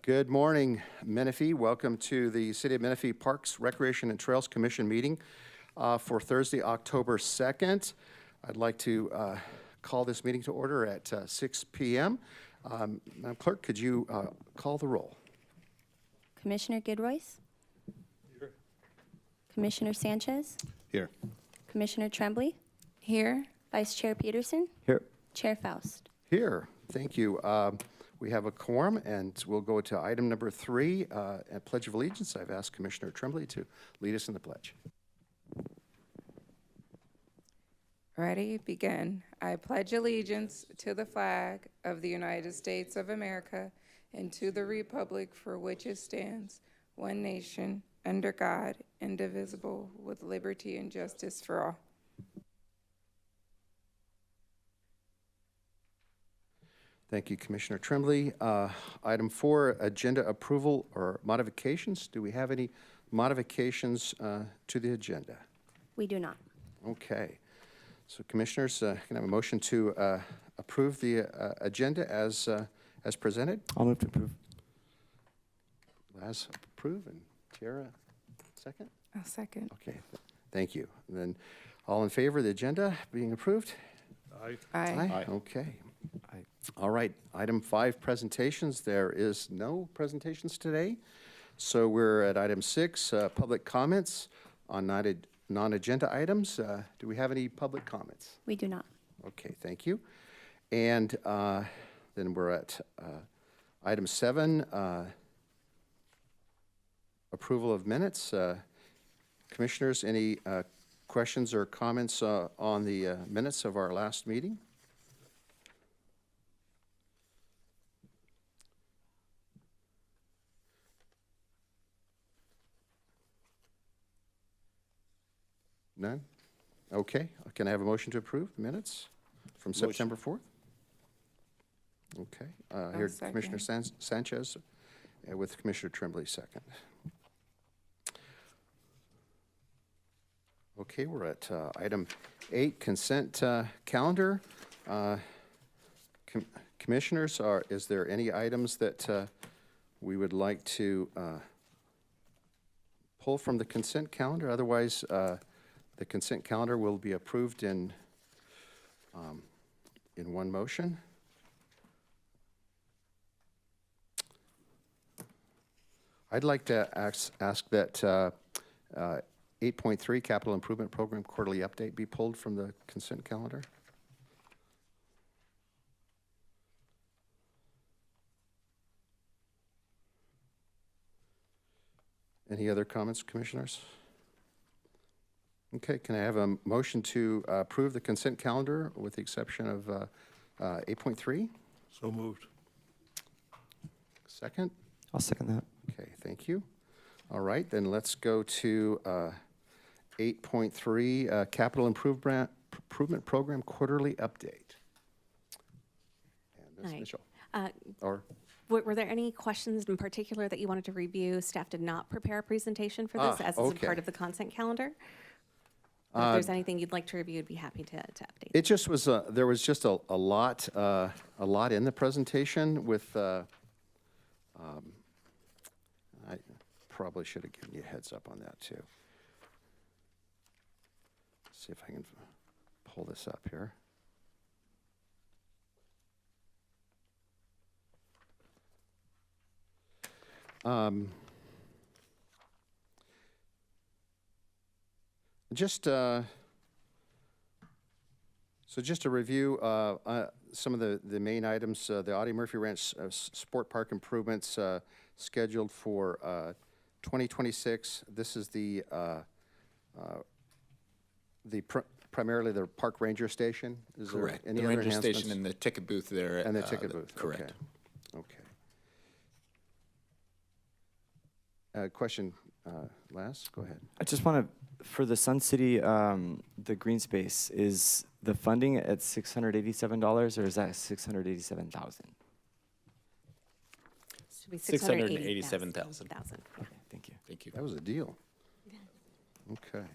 Good morning, Menifee. Welcome to the City of Menifee Parks, Recreation, and Trails Commission meeting for Thursday, October 2nd. I'd like to call this meeting to order at 6 p.m. Madam Clerk, could you call the roll? Commissioner Gidroyce? Here. Commissioner Sanchez? Here. Commissioner Tremblay? Here. Vice Chair Peterson? Here. Chair Faust? Here. Thank you. We have a quorum, and we'll go to item number 3, at Pledge of Allegiance. I've asked Commissioner Tremblay to lead us in the pledge. Ready? Begin. I pledge allegiance to the flag of the United States of America and to the republic for which it stands, one nation, under God, indivisible, with liberty and justice for all. Thank you, Commissioner Tremblay. Item 4, agenda approval or modifications. Do we have any modifications to the agenda? We do not. Okay. So, Commissioners, can I have a motion to approve the agenda as presented? I'll move to approve. Laz, approve, and Tiara, second? A second. Okay, thank you. And then, all in favor of the agenda being approved? Aye. Aye. Okay. Aye. All right, item 5, presentations. There is no presentations today. So we're at item 6, public comments on non-agenda items. Do we have any public comments? We do not. Okay, thank you. And then we're at item 7, approval of minutes. Commissioners, any questions or comments on the minutes of our last meeting? None? Okay. Can I have a motion to approve the minutes from September 4th? Okay. Here, second. Commissioner Sanchez with Commissioner Tremblay second. Okay, we're at item 8, consent calendar. Commissioners, is there any items that we would like to pull from the consent calendar? Otherwise, the consent calendar will be approved in one motion. I'd like to ask that 8.3 Capital Improvement Program Quarterly Update be pulled from the consent calendar. Any other comments, Commissioners? Okay, can I have a motion to approve the consent calendar with the exception of 8.3? So moved. Second? I'll second that. Okay, thank you. All right, then let's go to 8.3, Capital Improvement Program Quarterly Update. And Ms. Hi. Mitchell. Or were there any questions in particular that you wanted to review? Staff did not prepare a presentation for this as it's a part of the consent calendar. But if there's anything you'd like to review, I'd be happy to update. It just was, there was just a lot in the presentation with, I probably should have given you a heads up on that too. Let's see if I can pull this up here. Just to review some of the main items, the Audie Murphy Ranch Sport Park improvements scheduled for 2026. This is primarily the park ranger station. Is Correct. there any The other ranger enhancements? station and the ticket booth there. And the ticket booth. Correct. Okay. Question, Laz, go ahead. I just want to, for the Sun City, the green space, is the funding at $687 or is that $687,000? Should be 687,000. Okay, thank you. Thank you. That was a deal. Okay.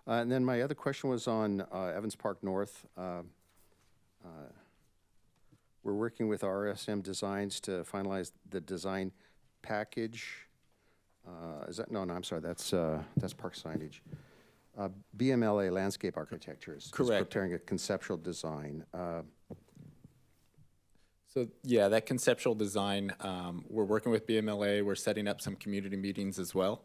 And then my other question was on Evans Park North. We're working with RSM Designs to finalize the design package. Is that, no, I'm sorry, that's park signage. BMLA Landscape Architecture is Correct. preparing a conceptual design. So yeah, that conceptual design, we're working with BMLA. We're setting up some community meetings as well.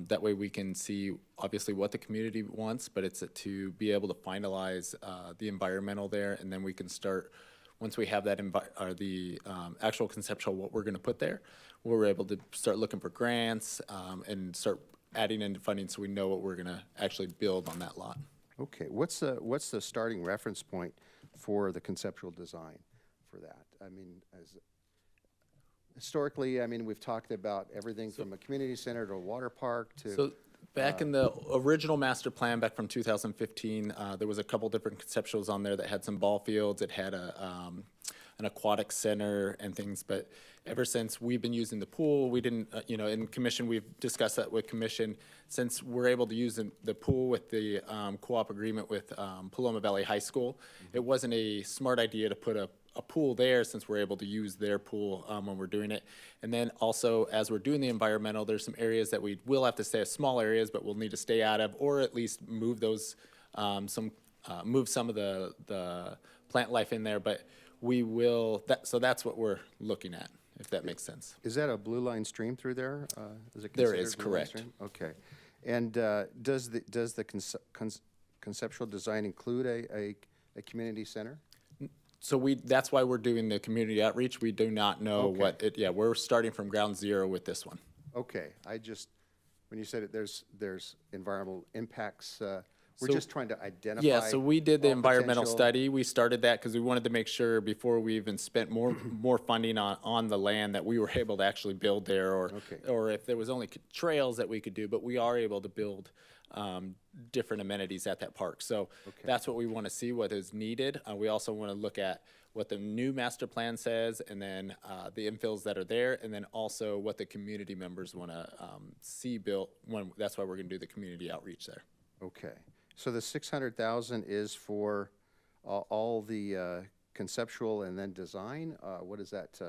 That way we can see obviously what the community wants, but it's to be able to finalize the environmental there, and then we can start, once we have that the actual conceptual what we're going to put there, we're able to start looking for grants and start adding into funding so we know what we're going to actually build on that lot. Okay, what's the starting reference point for the conceptual design for that? I mean, historically, I mean, we've talked about everything from a community center to a water park to. So back in the original master plan back from 2015, there was a couple different conceptuals on there that had some ball fields. It had an aquatic center and things, but ever since we've been using the pool, we didn't, in commission, we've discussed that with commission. Since we're able to use the pool with the co-op agreement with Paloma Valley High School, it wasn't a smart idea to put a pool there since we're able to use their pool when we're doing it. And then also, as we're doing the environmental, there's some areas that we will have to stay as small areas, but we'll need to stay out of, or at least move those, move some of the plant life in there. But we will, so that's what we're looking at, if that makes sense. Is that a blue line stream through there? Is it There considered is, blue line correct. stream? Okay. And does the conceptual design include a community center? So that's why we're doing the community outreach. We do not know Okay. what it, yeah, we're starting from ground zero with this one. Okay, when you said it, there's environmental impacts, we're So- just trying to identify. Yeah, so we did the all environmental potential- study. We started that because we wanted to make sure before we even spent more funding on the land that we were able to actually build there, Okay. or if there was only trails that we could do, but we are able to build different amenities at that park. So that's what we want to see, what is needed. We also want to look at what the new master plan says, and then the infills that are there, and then also what the community members want to see built. That's why we're going to do the community outreach there. Okay, so the 600,000 is for all the conceptual and then design? What is that,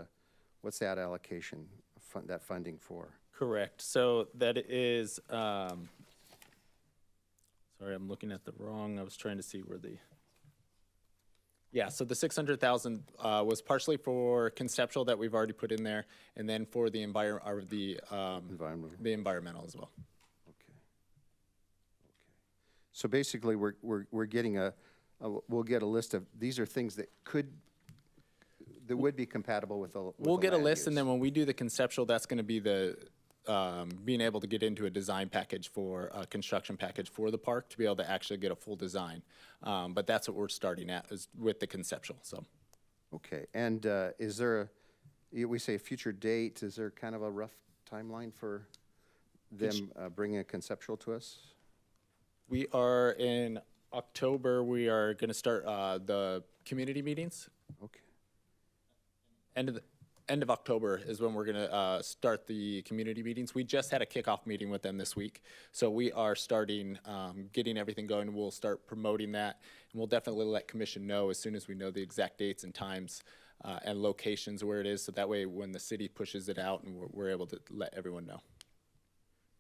what's that allocation, that funding for? Correct. So that is, sorry, I'm looking at the wrong, I was trying to see where yeah, so the 600,000 was partially for conceptual that we've already put in there, and then for the Environmental. the environmental as well. Okay. So basically, we're getting we'll get a list of, these are things that would be compatible with the We'll get a land list, and use. then when we do the conceptual, that's going to be the being able to get into a design package for a construction package for the park to be able to actually get a full design. But that's what we're starting at, is with the conceptual. So Okay, and is there we say a future date, is there kind of a rough timeline for them bringing a conceptual to us? we are in October. We are going to start the community meetings. Okay, End of October is when we're going to start the community meetings. We just had a kickoff meeting with them this week. So we are starting, getting everything going. We'll start promoting that. And we'll definitely let commission know as soon as we know the exact dates and times and locations where it is. So that way when the city pushes it out, and we're able to let everyone know.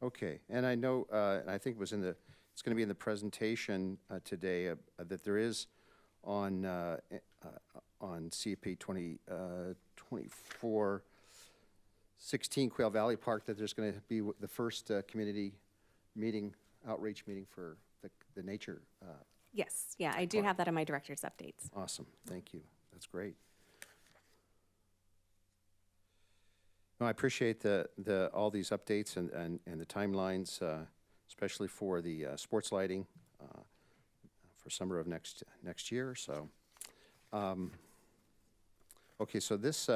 okay, and I know, and I think it was it's going to be in the presentation today that there is on CP 2416 Quail Valley Park, that there's going to be the first community meeting, outreach meeting for the nature. Yes, yeah, I do have that in my director's updates. Awesome, thank you. That's great. No, I appreciate all these updates and the timelines, especially for the sports lighting for summer of next year. So, okay, so this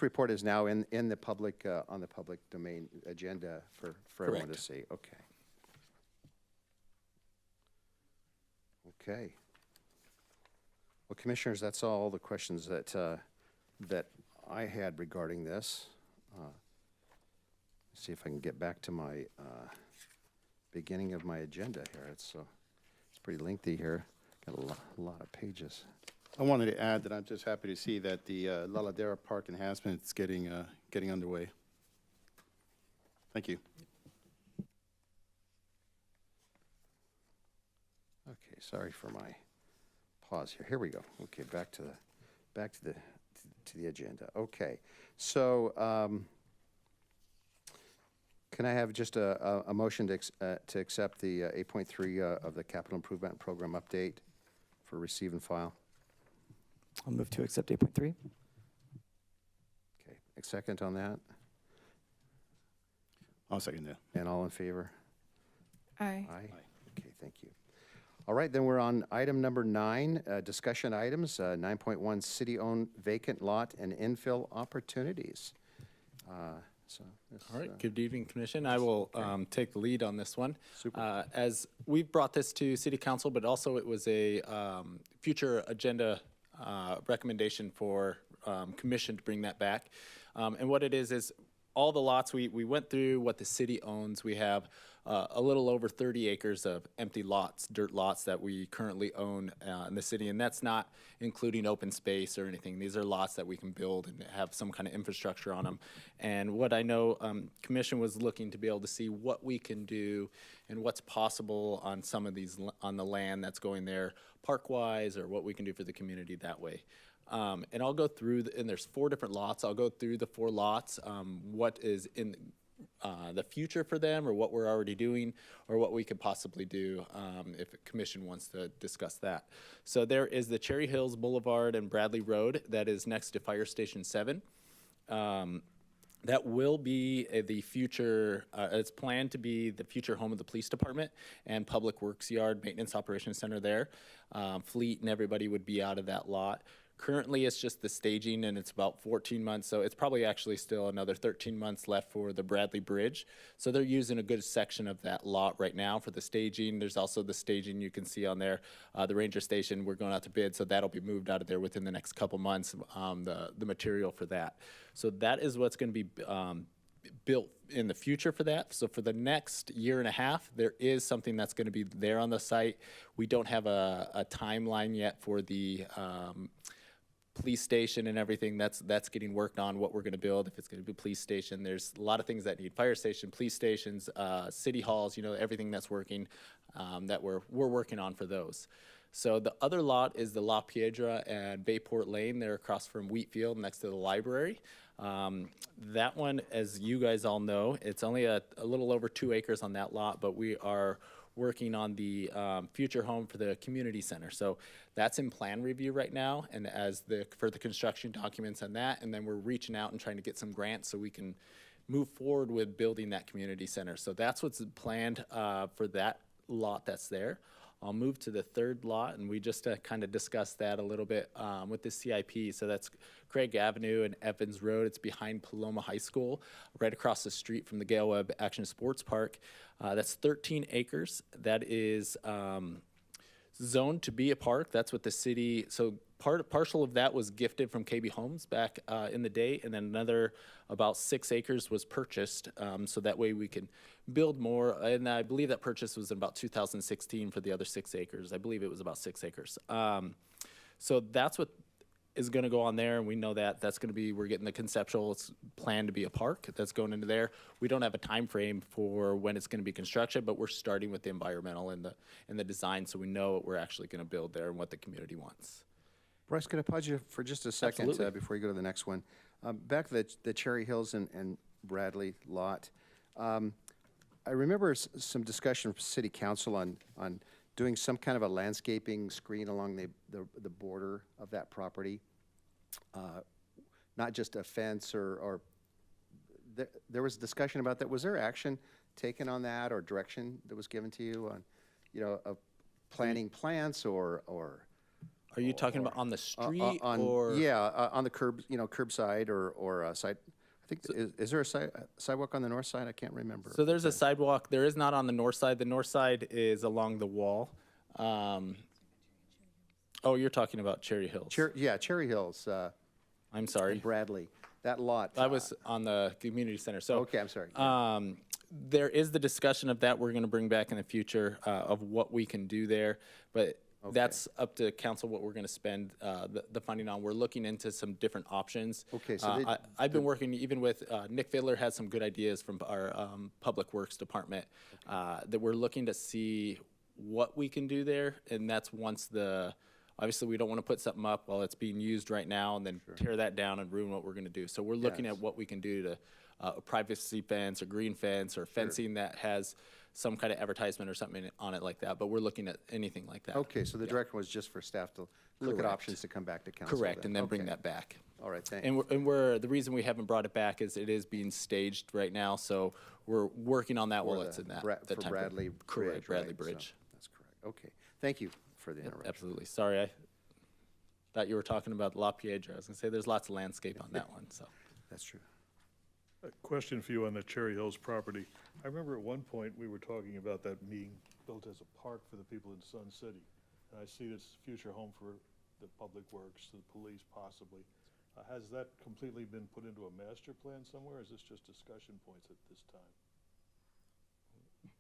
report is now in the public on the public domain agenda for everyone to Correct. see. Okay. Okay. Well, commissioners, that's all the questions that I had regarding this. See if I can get back to my beginning of my agenda here. It's pretty lengthy here. Got a lot of pages. I wanted to add that I'm just happy to see that the La Ladera Park enhancement is getting underway. Thank you. Okay, sorry for my pause here. Here we go. Okay, back to the agenda. Okay, so can I have just a motion to accept the 8.3 of the capital improvement program update for receive and file? I'll move to accept 8.3. Okay, a second on that, I'll second that. and all in favor? Aye. Aye. Okay, thank you. All right, then we're on item number 9, discussion items, 9.1, city-owned vacant lot and infill opportunities. All right, good evening, Commission. I will take the lead on this one. Super. As we've brought this to City Council, but also it was a future agenda recommendation for Commission to bring that back. And what it is all the lots, we went through what the city owns. We have a little over 30 acres of empty lots, dirt lots that we currently own in the city, and that's not including open space or anything. These are lots that we can build and have some kind of infrastructure on them. And what I know Commission was looking to be able to see what we can do and what's possible on some of these, on the land that's going there park-wise, or what we can do for the community that way. And I'll go through, and there's 4 different lots. I'll go through the 4 lots, what is in the future for them, or what we're already doing, or what we could possibly do if the commission wants to discuss that. So there is the Cherry Hills Boulevard and Bradley Road that is next to Fire Station 7. That will be the future, it's planned to be the future home of the police department and public works yard, maintenance operations center there. Fleet and everybody would be out of that lot. Currently, it's just the staging, and it's about 14 months, so it's probably actually still another 13 months left for the Bradley Bridge. So they're using a good section of that lot right now for the staging. There's also the staging you can see on there. The Ranger Station, we're going out to bid, so that'll be moved out of there within the next couple months, the material for that. So that is what's going to be built in the future for that. So for the next year and a half, there is something that's going to be there on the site. We don't have a timeline yet for the police station and everything. That's getting worked on, what we're going to build, if it's going to be a police station. There's a lot of things that need fire station, police stations, city halls, everything that's working that we're working on for those. So the other lot is the La Piedra and Bayport Lane. They're across from Wheatfield next to the library. That one, as you guys all know, it's only a little over 2 acres on that lot, but we are working on the future home for the community center. So that's in plan review right now, and for the construction documents on that, and then we're reaching out and trying to get some grants so we can move forward with building that community center. So that's what's planned for that lot that's there. I'll move to the 3rd lot, and we just kind of discussed that a little bit with the CIP. So that's Craig Avenue and Evans Road. It's behind Paloma High School, right across the street from the Gale Webb Action Sports Park. That's 13 acres. That is zoned to be a park. That's what the city, so partial of that was gifted from KB Homes back in the day, and then another about 6 acres was purchased, so that way we can build more. And I believe that purchase was in about 2016 for the other 6 acres. I believe it was about 6 acres. So that's what is going to go on there, and we know that that's going to be, we're getting the conceptual, it's planned to be a park that's going into there. We don't have a time frame for when it's going to be construction, but we're starting with the environmental and the design, so we know what we're actually going to build there and what the community wants. Bryce, can I pause you for just a second Absolutely. before you go to the next one? Back to the Cherry Hills and Bradley lot. I remember some discussion from City Council on doing some kind of a landscaping screen along the border of that property. Not just a fence or there was discussion about that. Was there action taken on that, or direction that was given to you on, of planting plants or Are you talking about on the street yeah, on the curbside or side? I think, is there a sidewalk on the north side? I can't remember. So there's a sidewalk. There is not on the north side. The north side is along the wall. Oh, you're talking about Cherry Hills. Cherry Hills. I'm sorry. And Bradley. That lot. I was on the community center. So okay, I'm sorry. There is the discussion of that we're going to bring back in the future of what we can do there, but that's up to council what we're going to spend the funding on. We're looking into some different options. Okay, so I've been working even with Nick Fiddler has some good ideas from our Public Works Department that we're looking to see what we can do there, and that's once obviously we don't want to put something up while it's being used right now and then tear that down and ruin what we're going to do. So we're looking at what we can do to a privacy fence or green fence or fencing that has some kind of advertisement or something on it like that, but we're looking at anything like that. Okay, so the direction was just for staff to look at Correct. options to come back to council. Correct, and then bring Okay. that back. All right, thanks. And the reason we haven't brought it back is it is being staged right now, so we're working on that while it's in that For time frame. Bradley Bridge, Correct, Bradley right? So Bridge. that's correct. Okay, thank you for the interruption. Absolutely. Sorry, I thought you were talking about La Piedra. I was gonna say, there's lots of landscape on that one, so. That's true. A question for you on the Cherry Hills property. I remember at one point, we were talking about that being built as a park for the people in Sun City. And I see it's future home for the Public Works, the police possibly. Has that completely been put into a master plan somewhere, or is this just discussion points at this time?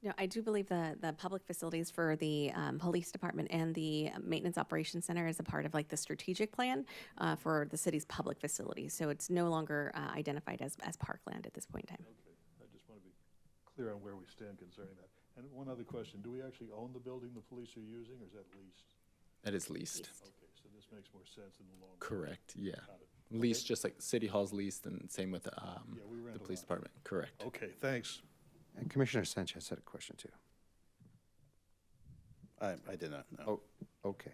No, I do believe the public facilities for the police department and the maintenance operations center is a part of like the strategic plan for the city's public facilities. So it's no longer identified as parkland at this point in time. Okay, I just want to be clear on where we stand concerning that. And one other question, do we actually own the building the police are using, or is that leased? That is leased. Okay, so this makes more sense in the long run. Correct, yeah. Got it. Leased, just like City Hall's leased, and same with we rent the a police lot. department. Correct. Okay, thanks. And Commissioner Sanchez had a question too. I did not know. Oh, okay.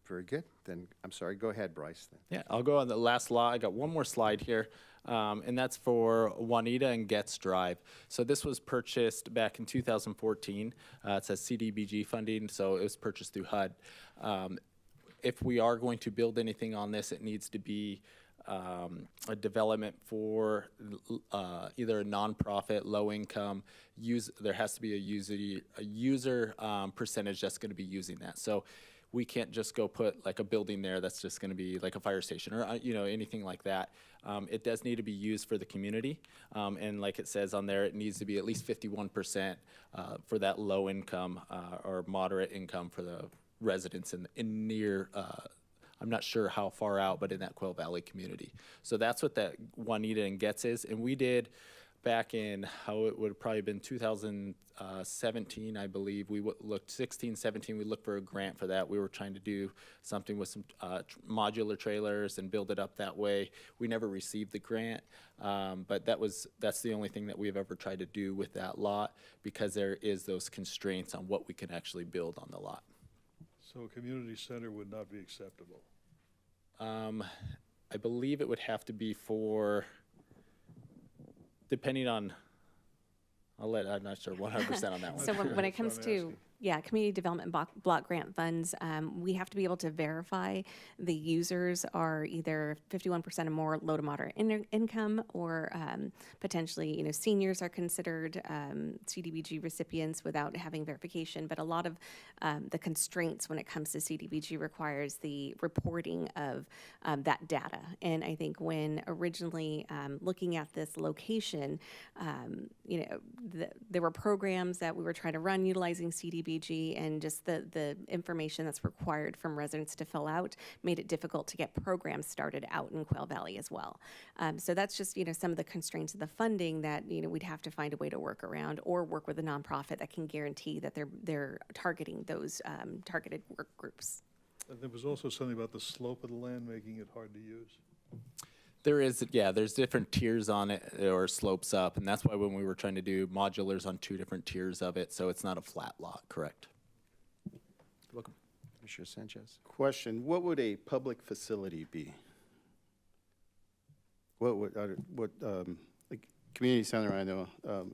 Very good. Then, I'm sorry, go ahead, Bryce, then. Yeah, I'll go on the last slide. I got one more slide here, and that's for Juanita and Getz Drive. So this was purchased back in 2014. It says CDBG funding, so it was purchased through HUD. If we are going to build anything on this, it needs to be a development for either a nonprofit, low income. There has to be a user percentage that's going to be using that. So we can't just go put like a building there that's just going to be like a fire station or anything like that. It does need to be used for the community, and like it says on there, it needs to be at least 51% for that low income or moderate income for the residents in near. I'm not sure how far out, but in that Quail Valley community. So that's what that Juanita and Getz is. And we did back in, how it would have probably been 2017, I believe. We looked 16, 17, we looked for a grant for that. We were trying to do something with some modular trailers and build it up that way. We never received the grant, but that's the only thing that we've ever tried to do with that lot, because there is those constraints on what we can actually build on the lot. So a community center would not be acceptable? I believe it would have to be for, depending on, I'm not sure 100% on that one. So when it comes That's what I'm to, asking. community development block grant funds, we have to be able to verify the users are either 51% or more low to moderate income, or potentially, seniors are considered CDBG recipients without having verification. But a lot of the constraints when it comes to CDBG requires the reporting of that data. And I think when originally looking at this location, there were programs that we were trying to run utilizing CDBG, and just the information that's required from residents to fill out made it difficult to get programs started out in Quail Valley as well. So that's just, some of the constraints of the funding that, we'd have to find a way to work around, or work with a nonprofit that can guarantee that they're targeting those targeted work groups. And there was also something about the slope of the land making it hard to use. There's different tiers on it, or slopes up, and that's why when we were trying to do modulars on 2 different tiers of it, so it's not a flat lot, correct? Welcome. Commissioner Sanchez. Question, what would a public facility be? What would, like, community center, I know,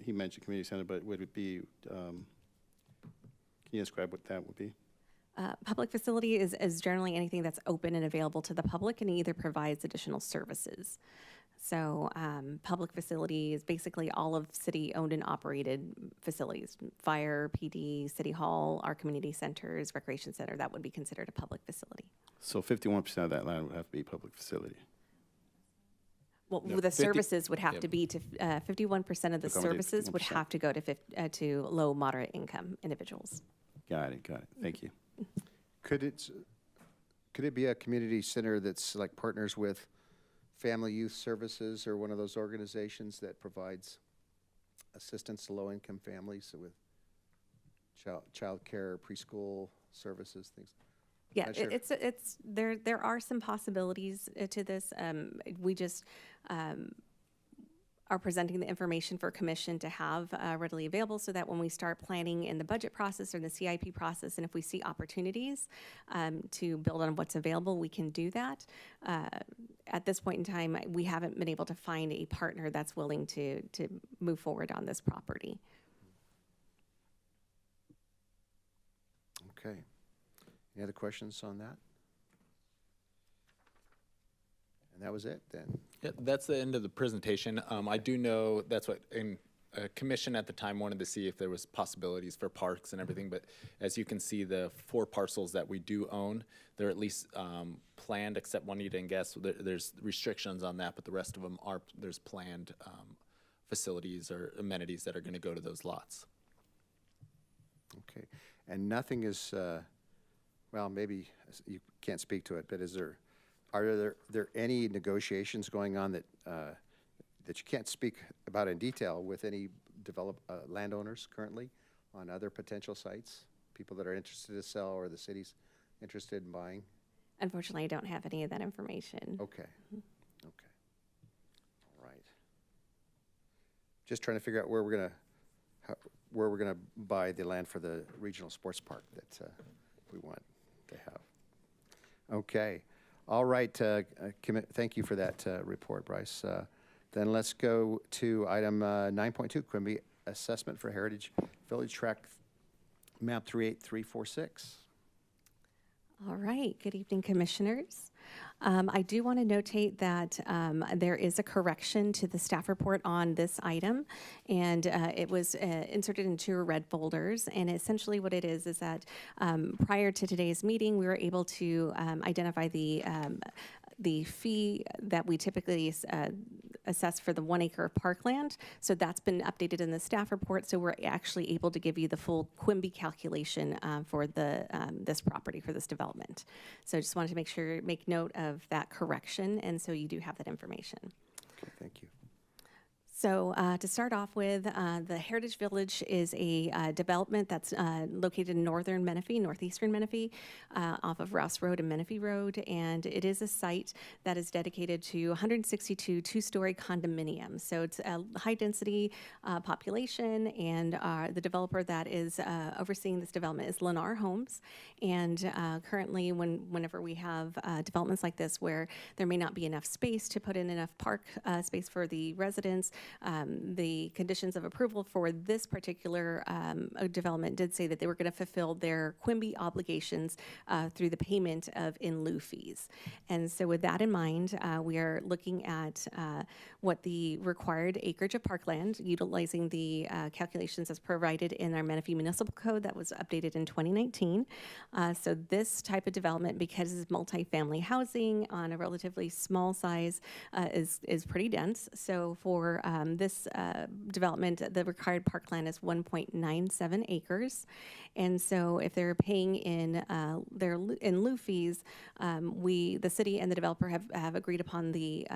he mentioned community center, but would it be, can you describe what that would be? Public facility is generally anything that's open and available to the public and either provides additional services. So public facility is basically all of city-owned and operated facilities, fire, PD, city hall, our community centers, recreation center, that would be considered a public facility. So 51% of that land would have to be public facility. Well, No, the 50 services would have yep. to be to 51% of the Accommodate services would 51%. have to go to low, moderate income individuals. Got it, thank you. Could it be a community center that's like partners with Family Youth Services or one of those organizations that provides assistance to low-income families with child care, preschool services, things? Yeah, Not sure. there are some possibilities to this. We just are presenting the information for commission to have readily available so that when we start planning in the budget process or the CIP process, and if we see opportunities to build on what's available, we can do that. At this point in time, we haven't been able to find a partner that's willing to move forward on this property. Okay. Any other questions on that? And that was it then? Yeah, that's the end of the presentation. I do know that's what commission at the time wanted to see if there was possibilities for parks and everything, but as you can see, the 4 parcels that we do own, they're at least planned, except one you didn't guess. There's restrictions on that, but the rest of them there's planned facilities or amenities that are going to go to those lots. Okay. And nothing is, well, maybe you can't speak to it, but are there any negotiations going on that that you can't speak about in detail with any landowners currently on other potential sites? People that are interested to sell or the city's interested in buying? Unfortunately, I don't have any of that information. Okay. Okay. All right. Just trying to figure out where we're gonna buy the land for the regional sports park that we want to have. Okay. All right. Thank you for that report, Bryce. Then let's go to item 9.2, Quimby Assessment for Heritage Village Tract Map 38346. All right. Good evening, commissioners. I do want to notate that there is a correction to the staff report on this item, and it was inserted into red folders. And essentially what it is that prior to today's meeting, we were able to identify the fee that we typically assess for the 1 acre of parkland. So that's been updated in the staff report. So we're actually able to give you the full Quimby calculation for this property, for this development. So I just wanted to make note of that correction. And so you do have that information. Okay, thank you. So to start off with, the Heritage Village is a development that's located in northern Menifee, northeastern Menifee, off of Rouse Road and Menifee Road, and it is a site that is dedicated to 162 two-story condominiums. So it's a high-density population, and the developer that is overseeing this development is Lennar Homes. And currently, whenever we have developments like this where there may not be enough space to put in enough park space for the residents, the conditions of approval for this particular development did say that they were going to fulfill their Quimby obligations through the payment of in lieu fees. And so with that in mind, we are looking at what the required acreage of parkland, utilizing the calculations as provided in our Menifee Municipal Code that was updated in 2019. So this type of development, because it's multifamily housing on a relatively small size, is pretty dense. So for this development, the required parkland is 1.97 acres. And so if they're paying in their in lieu fees, the city and the developer have agreed upon the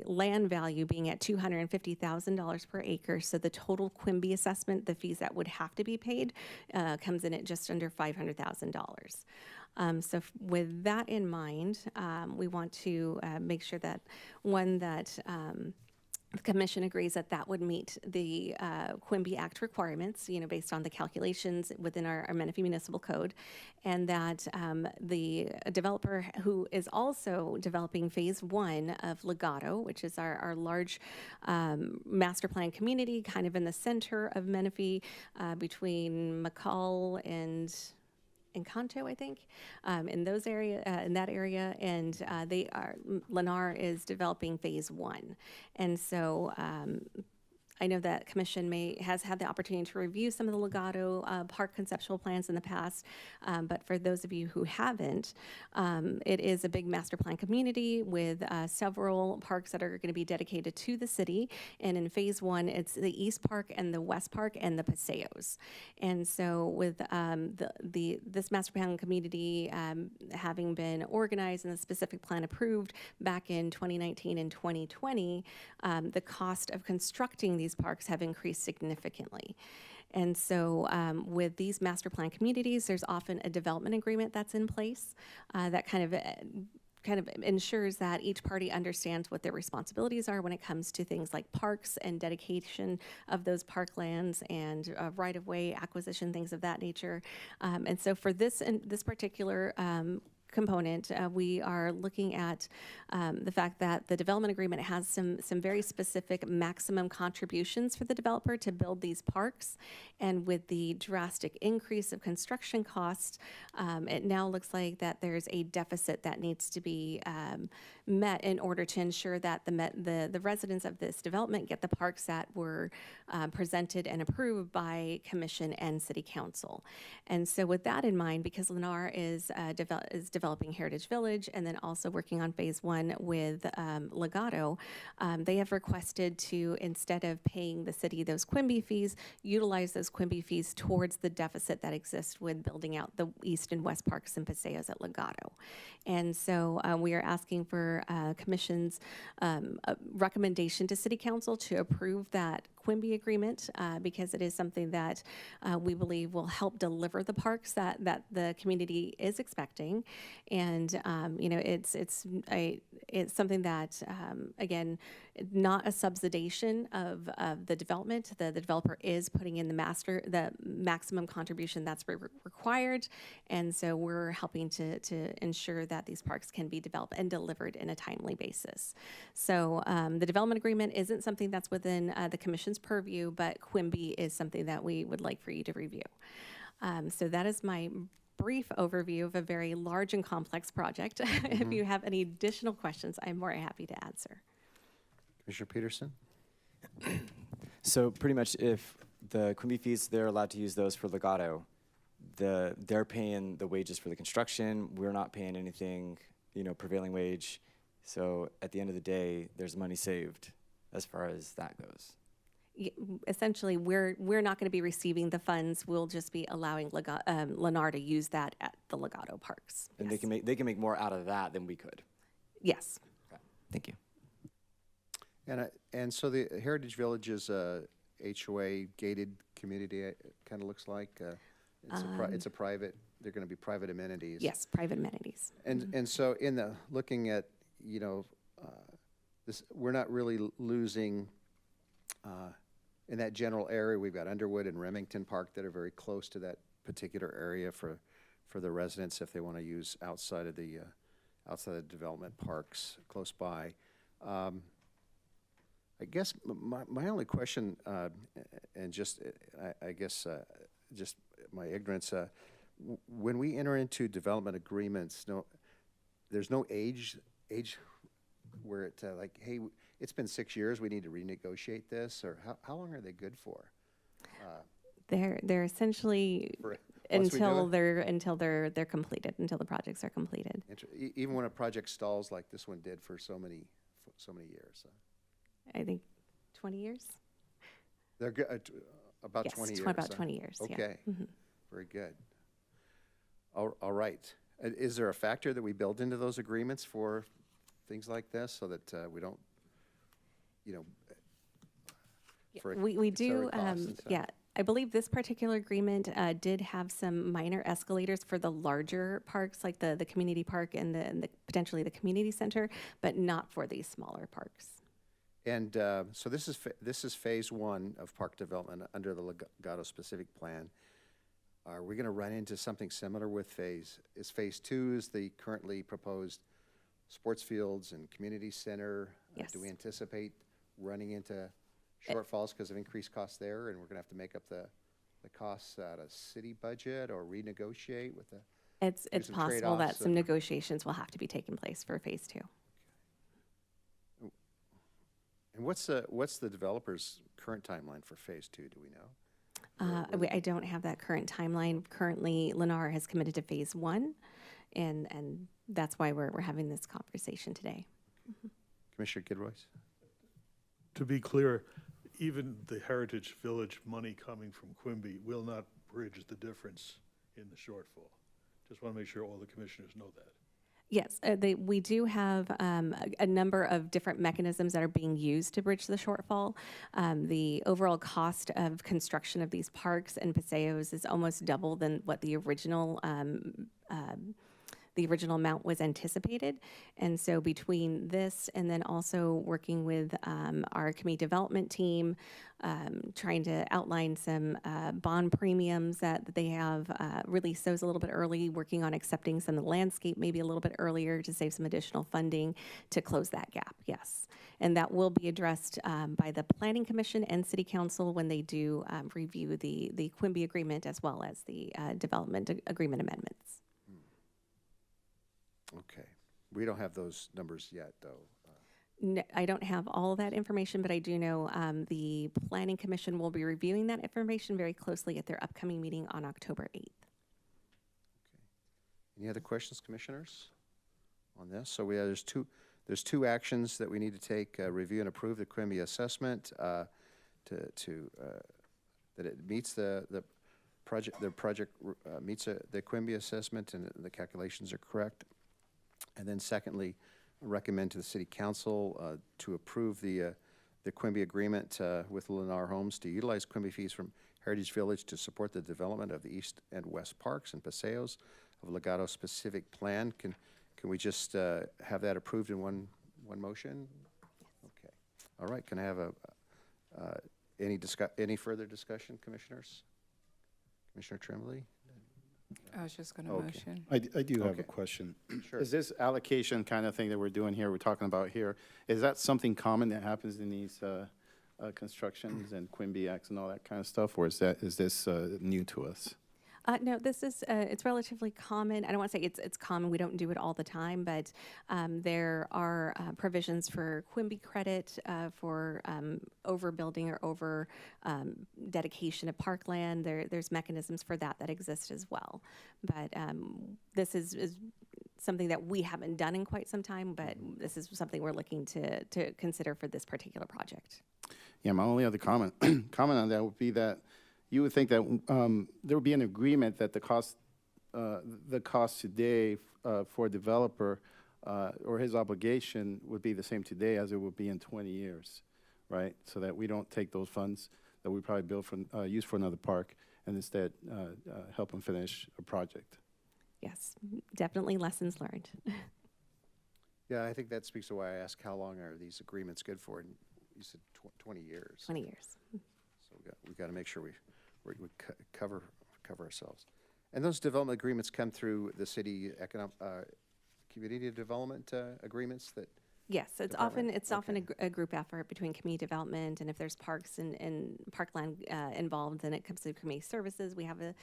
land value being at $250,000 per acre. So the total Quimby assessment, the fees that would have to be paid, comes in at just under $500,000. So with that in mind, we want to make sure that the commission agrees that that would meet the Quimby Act requirements, based on the calculations within our Menifee Municipal Code, and that the developer who is also developing phase 1 of Legato, which is our large master plan community, kind of in the center of Menifee, between McCall and Encanto, I think, in that area, and Lennar is developing phase 1, and so I know that commission has had the opportunity to review some of the Legato park conceptual plans in the past, but for those of you who haven't, it is a big master plan community with several parks that are going to be dedicated to the city. And in phase one, it's the East Park and the West Park and the Paseos. And so with this master plan community having been organized and the specific plan approved back in 2019 and 2020, the cost of constructing these parks have increased significantly. And so with these master plan communities, there's often a development agreement that's in place that kind of ensures that each party understands what their responsibilities are when it comes to things like parks and dedication of those parklands and right-of-way acquisition, things of that nature. And so for this particular component, we are looking at the fact that the development agreement has some very specific maximum contributions for the developer to build these parks. And with the drastic increase of construction costs, it now looks like that there's a deficit that needs to be met in order to ensure that the residents of this development get the parks that were presented and approved by commission and city council. And so with that in mind, because Lennar is developing Heritage Village and then also working on phase one with Legato, they have requested to, instead of paying the city those Quimby fees, utilize those Quimby fees towards the deficit that exists with building out the East and West Parks and Paseos at Legato. And so we are asking for Commission's recommendation to City Council to approve that Quimby agreement because it is something that we believe will help deliver the parks that the community is expecting. And you know, it's something that again, not a subsidization of the development. The developer is putting in the maximum contribution that's required, and so we're helping to ensure that these parks can be developed and delivered in a timely basis. So the development agreement isn't something that's within the Commission's purview, but Quimby is something that we would like for you to review. So that is my brief overview of a very large and complex project. If you have any additional questions, I'm more happy to answer. Commissioner Peterson? So pretty much if the Quimby fees, they're allowed to use those for Legato, they're paying the wages for the construction, we're not paying anything, you know, prevailing wage. So at the end of the day, there's money saved as far as that goes. Essentially, we're not going to be receiving the funds. We'll just be allowing Lennar to use that at the Legato parks. And Yes. they can make more out of that than we could. Yes. Okay. Thank you. And so the Heritage Village is a HOA gated community, it kind of looks like. It's a private, they're going to be private amenities. Yes, private amenities. And so in the, looking at, you know, this, we're not really losing, in that general area, we've got Underwood and Remington Park that are very close to that particular area for the residents if they want to use outside of the development parks close by. I guess my only question, and just, I guess, just my ignorance, when we enter into development agreements, there's no age where it like, hey, it's been 6 years, we need to renegotiate this, or how long are they good for? They're essentially until they're completed, until the projects are completed. Even when a project stalls like this one did for so many years. I think 20 years. They're good, about 20 years. About 20 years. Okay, Yeah. Mm-hmm. Very good. All right. Is there a factor that we build into those agreements for things like this so that we don't, you know, for We do, accelerated costs and stuff? yeah. I believe this particular agreement did have some minor escalators for the larger parks, like the community park and the potentially the community center, but not for these smaller parks. And so this is phase one of park development under the Legato specific plan. Are we going to run into something similar with phase two is the currently proposed sports fields and community center? Yes. Do we anticipate running into shortfalls because of increased costs there, and we're going to have to make up the costs out of city budget or renegotiate with the? It's some possible that trade-offs some negotiations will have to be taking place for phase two. And what's the developer's current timeline for Phase 2, do we know? I don't have that current timeline. Currently, Lennar has committed to phase 1, and that's why we're having this conversation today. Commissioner Gilroyce? To be clear, even the Heritage Village money coming from Quimby will not bridge the difference in the shortfall. Just want to make sure all the commissioners know that. Yes, we do have a number of different mechanisms that are being used to bridge the shortfall. The overall cost of construction of these parks and paseos is almost double than what the original amount was anticipated. And so between this and then also working with our community development team, trying to outline some bond premiums that they have, release those a little bit early, working on accepting some of the landscape maybe a little bit earlier to save some additional funding to close that gap, yes. And that will be addressed by the Planning Commission and City Council when they do review the Quimby agreement as well as the development agreement amendments. Okay. We don't have those numbers yet, though. No, I don't have all of that information, but I do know the Planning Commission will be reviewing that information very closely at their upcoming meeting on October 8th. Any other questions, commissioners, on this? So there's two actions that we need to take: review and approve the Quimby assessment that it meets the project meets the Quimby assessment and the calculations are correct. And then secondly, recommend to the City Council to approve the Quimby agreement with Lennar Homes to utilize Quimby fees from Heritage Village to support the development of the east and west parks and paseos of Legato specific plan. Can we just have that approved in one motion? Okay. All right. Can I have any further discussion, commissioners? Commissioner Tremblay? I was just going to Okay. motion. I do have Okay. a question. Sure. Is this allocation kind of thing that we're doing here, we're talking about here, is that something common that happens in these constructions and Quimby Acts and all that kind of stuff, or is this new to us? No, this is, it's relatively common. I don't want to say it's common. We don't do it all the time, but there are provisions for Quimby credit for overbuilding or over dedication of parkland. There's mechanisms for that exist as well. But this is something that we haven't done in quite some time, but this is something we're looking to consider for this particular project. Yeah, my only other comment on that would be that you would think that there would be an agreement that the cost today for a developer or his obligation would be the same today as it would be in 20 years, right? So that we don't take those funds that we probably build for use for another park and instead help them finish a project. Yes, definitely lessons learned. Yeah, I think that speaks to why I asked how long are these agreements good for, and you said 20 years. 20 years. So we got to make sure we cover ourselves. And those development agreements come through the city community development agreements that. Yes, it's Department? often Okay. a group effort between community development, and if there's parks and parkland involved, then it comes to community services. We have a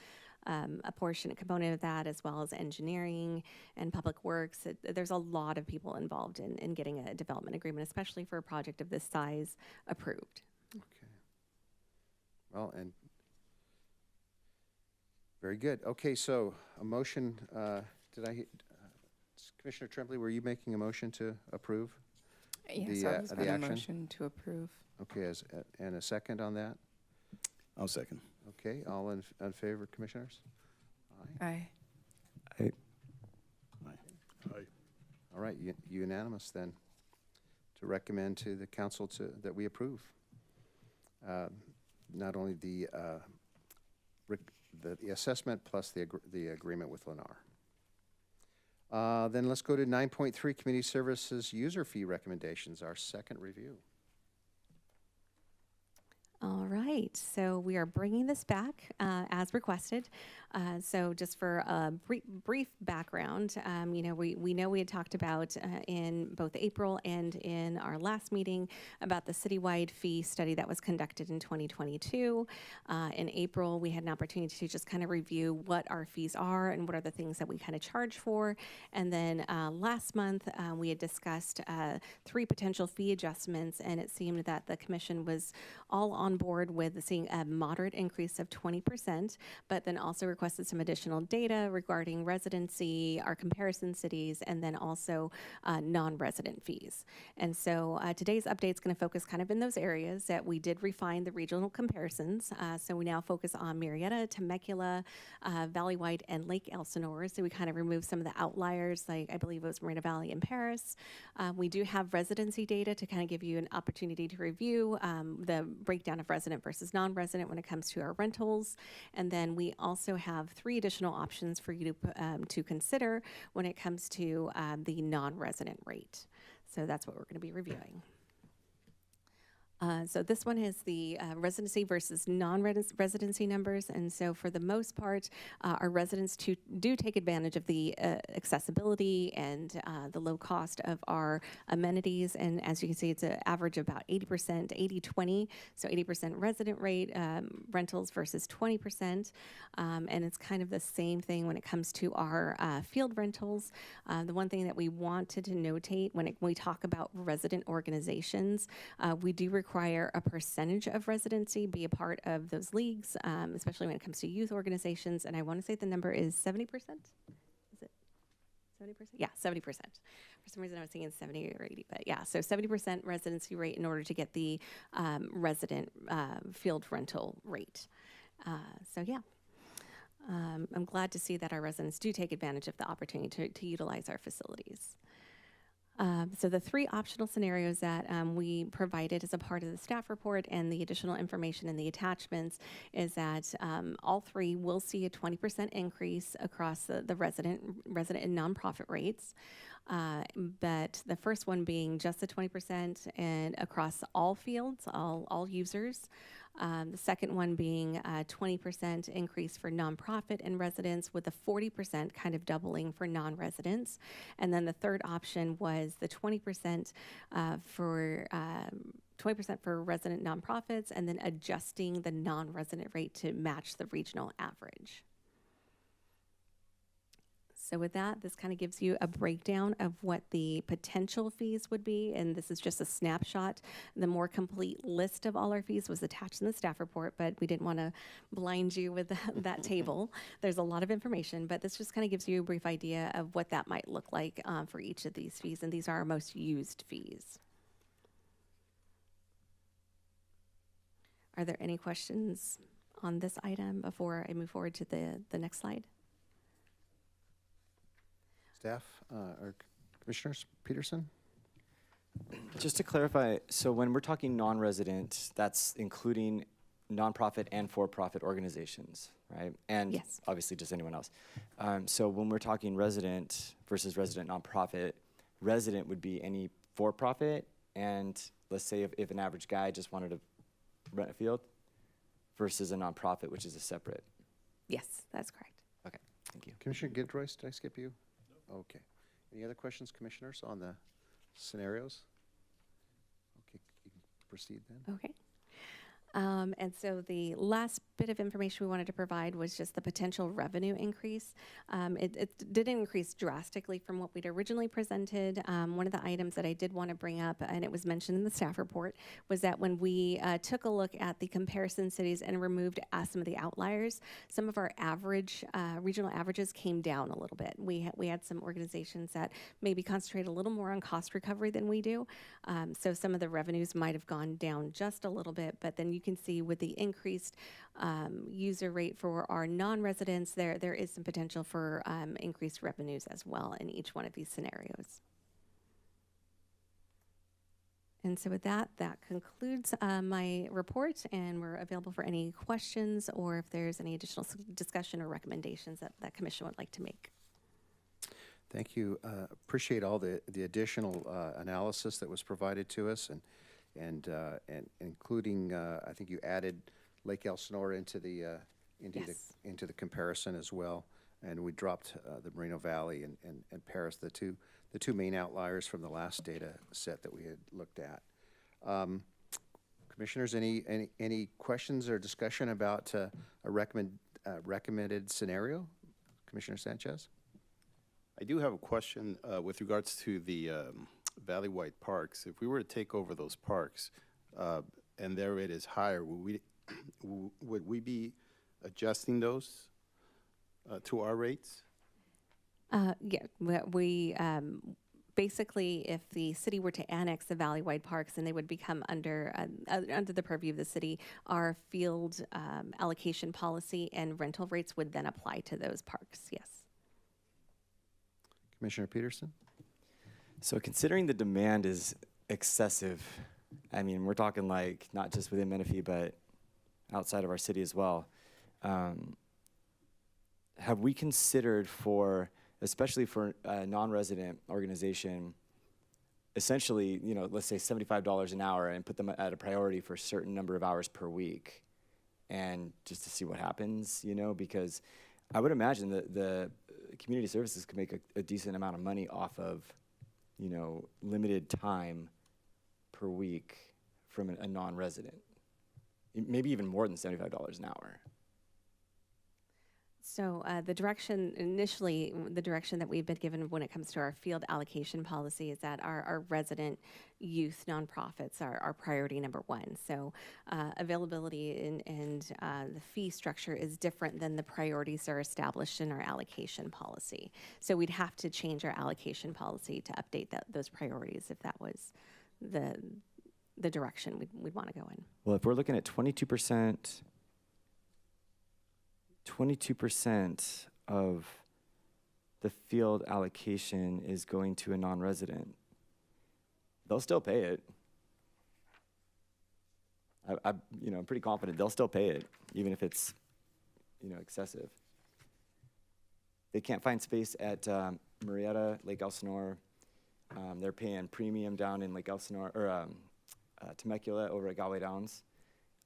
portion, a component of that, as well as engineering and public works. There's a lot of people involved in getting a development agreement, especially for a project of this size, approved. Okay. Well, and very good. Okay, so a motion, Commissioner Tremblay, were you making a motion to approve? Yes, I was the going to action? motion to approve. Okay, and a second on that? I'll second. Okay, all in favor, commissioners? Aye. Aye. Aye. All right, unanimous then to recommend to the council that we approve. Not only the assessment plus the agreement with Lennar. Then let's go to 9.3, Community Services User Fee Recommendations, our second review. All right, so we are bringing this back as requested. So just for a brief background, we know we had talked about in both April and in our last meeting about the citywide fee study that was conducted in 2022. In April, we had an opportunity to just kind of review what our fees are and what are the things that we kind of charge for. And then last month, we had discussed 3 potential fee adjustments, and it seemed that the commission was all on board with seeing a moderate increase of 20%, but then also requested some additional data regarding residency, our comparison cities, and then also non-resident fees. And so today's update is going to focus kind of in those areas that we did refine the regional comparisons. So we now focus on Marietta, Temecula, Valley-Wide, and Lake Elsinore. So we kind of removed some of the outliers, like I believe it was Moreno Valley and Paris. We do have residency data to kind of give you an opportunity to review the breakdown of resident versus non-resident when it comes to our rentals. And then we also have 3 additional options for you to consider when it comes to the non-resident rate. So that's what we're going to be reviewing. So this one is the residency versus non-residency numbers. And so for the most part, our residents do take advantage of the accessibility and the low cost of our amenities. And as you can see, it's an average of about 80%, 80-20. So 80% resident rate rentals versus 20%. And it's kind of the same thing when it comes to our field rentals. The one thing that we wanted to notate when we talk about resident organizations, we do require a percentage of residency be a part of those leagues, especially when it comes to youth organizations. And I want to say the number is 70%. Is it 70%? Yeah, 70%. For some reason I was thinking 70 or 80, but yeah, so 70% residency rate in order to get the resident field rental rate. So yeah. I'm glad to see that our residents do take advantage of the opportunity to utilize our facilities. So the 3 optional scenarios that we provided as a part of the staff report and the additional information in the attachments is that all 3 will see a 20% increase across the resident and nonprofit rates. But the first one being just the 20% and across all fields, all users. The second one being a 20% increase for nonprofit and residents, with a 40% kind of doubling for non-residents. And then the third option was the 20% for 20% for resident nonprofits, and then adjusting the non-resident rate to match the regional average. So with that, this kind of gives you a breakdown of what the potential fees would be, and this is just a snapshot. The more complete list of all our fees was attached in the staff report, but we didn't want to blind you with that table. There's a lot of information, but this just kind of gives you a brief idea of what that might look like for each of these fees, and these are our most used fees. Are there any questions on this item before I move forward to the next slide? Staff or Commissioners, Peterson? Just to clarify, so when we're talking non-resident, that's including nonprofit and for-profit organizations, right? And yes, obviously just anyone else. So when we're talking resident versus resident nonprofit, resident would be any for-profit, and let's say if an average guy just wanted to rent a field, versus a nonprofit, which is a separate. yes, that's correct. Okay, thank you. Commissioner Gidroyce, did I skip you? Okay. Any other questions, Commissioners, on the scenarios? Okay, you can proceed then. Okay. And so the last bit of information we wanted to provide was just the potential revenue increase. It didn't increase drastically from what we'd originally presented. One of the items that I did want to bring up, and it was mentioned in the staff report, was that when we took a look at the comparison cities and removed some of the outliers, some of our average regional averages came down a little bit. We had some organizations that maybe concentrate a little more on cost recovery than we do. So some of the revenues might have gone down just a little bit, but then you can see with the increased user rate for our non-residents, there is some potential for increased revenues as well in each one of these scenarios. And so with that concludes my report, and we're available for any questions or if there's any additional discussion or recommendations that Commission would like to make. Thank you. Appreciate all the additional analysis that was provided to us, and and including, I think you added Lake Elsinore into the, Yes. into the comparison as well. And we dropped the Moreno Valley and Paris, the two main outliers from the last data set that we had looked at. Commissioners, any questions or discussion about a recommended scenario? Commissioner Sanchez? I do have a question with regards to the valley-wide parks. If we were to take over those parks and their rate is higher, would we be adjusting those to our rates? Yeah, we basically, if the city were to annex the valley-wide parks, then they would become under the purview of the city. Our field allocation policy and rental rates would then apply to those parks. Yes. Commissioner Peterson? So considering the demand is excessive, I mean, we're talking like not just within Menifee, but outside of our city as well. Have we considered for, especially for a non-resident organization, essentially, you know, let's say $75 an hour and put them at a priority for a certain number of hours per week and just to see what happens, you know, because I would imagine that the community services could make a decent amount of money off of, you know, limited time per week from a non-resident. Maybe even more than $75 an hour. So the direction that we've been given when it comes to our field allocation policy is that our resident youth nonprofits are our priority number one. So availability and the fee structure is different than the priorities that are established in our allocation policy. So we'd have to change our allocation policy to update those priorities if that was the direction we'd want to go in. Well, if we're looking at 22% of the field allocation is going to a non-resident, they'll still pay it. I'm pretty confident they'll still pay it, even if it's, excessive. They can't find space at Marietta, Lake Elsinore. They're paying premium down in Lake Elsinore, or Temecula over at Galway Downs.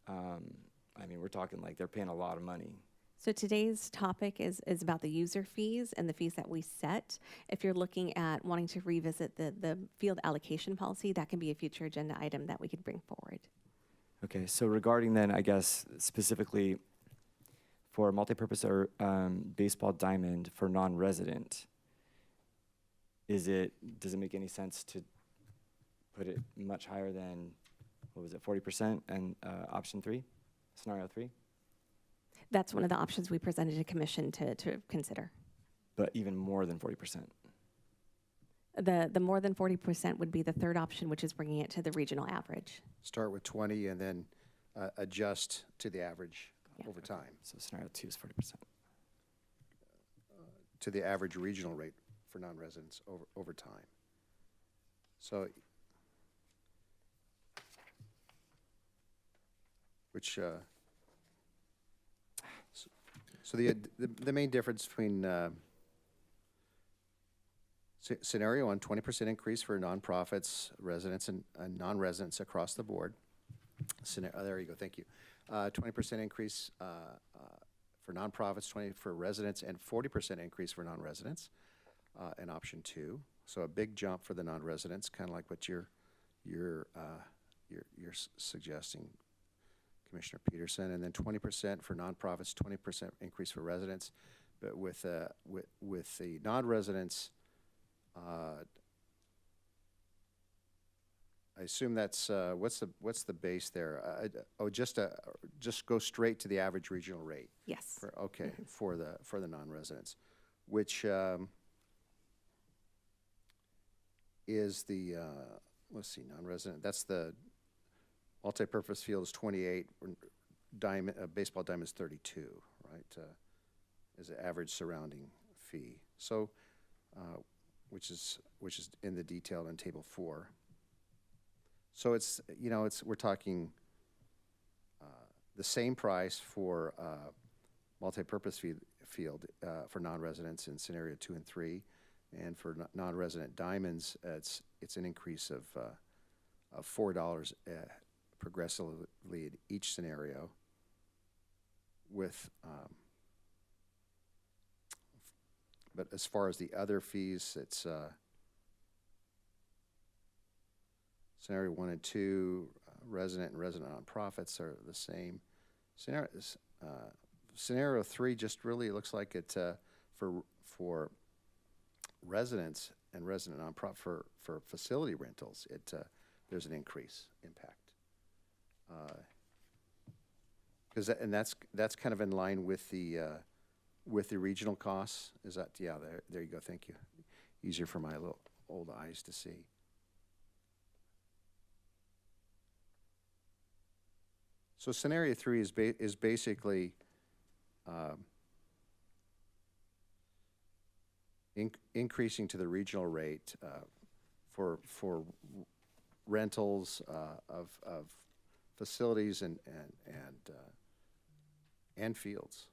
We're talking like they're paying a lot of money. So today's topic is about the user fees and the fees that we set. If you're looking at wanting to revisit the field allocation policy, that can be a future agenda item that we could bring forward. Okay, so regarding then, I guess, specifically for multipurpose or baseball diamond for non-resident, does it make any sense to put it much higher than, 40% and option 3, scenario 3? That's one of the options we presented to commission to consider. But even more than 40%? The more than 40% would be the third option, which is bringing it to the regional average. Start with 20 and then adjust to the average over time, So scenario 2 is 40%. to the average regional rate for non-residents over time. So, which, so the main difference between scenario 1, 20% increase for nonprofits, residents, and non-residents across the board. There you go, thank you. 20% increase for nonprofits, 20 for residents, and 40% increase for non-residents in option 2. So a big jump for the non-residents, kind of like what you're suggesting, Commissioner Peterson, and then 20% for nonprofits, 20% increase for residents, but with the non-residents, I assume that's what's the base there? Just go straight to the average regional rate. Yes. For the non-residents, which is the let's see, non-resident. That's the multi-purpose field is 28. Baseball diamond is 32, right? Is the average surrounding fee. So, which is in the detail in table 4. So we're talking the same price for multi-purpose field for non-residents in scenario 2 and 3, and for non-resident diamonds, it's an increase of of $4 progressively in each scenario with, but as far as the other fees, it's scenario 1 and 2, resident and resident nonprofits are the same. Scenario 3 just really looks like it for residents and resident nonprofit for facility rentals. There's an increase impact. That's kind of in line with the regional costs. Is that, yeah, there you go, thank you. Easier for my little old eyes to see. So scenario 3 is basically increasing to the regional rate for rentals of facilities and fields.